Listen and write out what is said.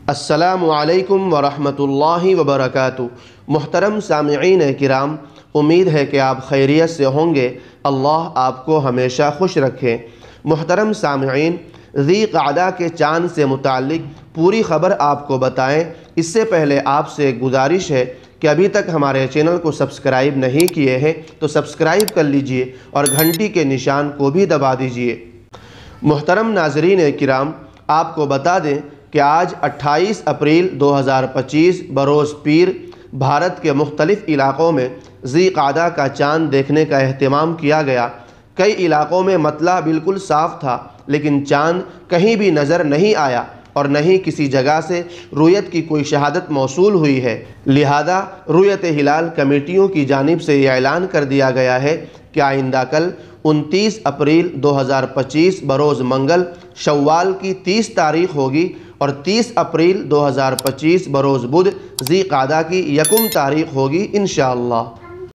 السلام علیکم ورحمۃ اللہ وبرکاتہ۔ محترم سامعین کرام، امید ہے کہ آپ خیریت سے ہوں گے۔ اللہ آپ کو ہمیشہ خوش رکھے۔ محترم سامعین، ذی قعدہ کے چاند سے متعلق پوری خبر آپ کو بتائیں اس سے پہلے آپ سے ایک گزارش ہے کہ ابھی تک ہمارے چینل کو سبسکرائب نہیں کیے ہیں تو سبسکرائب کر لیجئے اور گھنٹی کے نشان کو بھی دبا دیجئے۔ محترم ناظرین کرام، آپ کو بتا دیں کہ آج 28 اپریل 2025 بروز پیر بھارت کے مختلف علاقوں میں ذی قعدہ کا چاند دیکھنے کا اہتمام کیا گیا۔ کئی علاقوں میں مطلع بالکل صاف تھا لیکن چاند کہیں بھی نظر نہیں آیا اور نہ ہی کسی جگہ سے رؤیت کی کوئی شہادت موصول ہوئی ہے، لہذا رؤیت ہلال کمیٹیوں کی جانب سے یہ اعلان کر دیا گیا ہے کہ آئندہ کل 29 اپریل 2025 بروز منگل شوال کی 30 تاریخ ہوگی اور 30 اپریل 2025 بروز بدھ ذی قعدہ کی 1 تاریخ ہوگی انشاءاللہ۔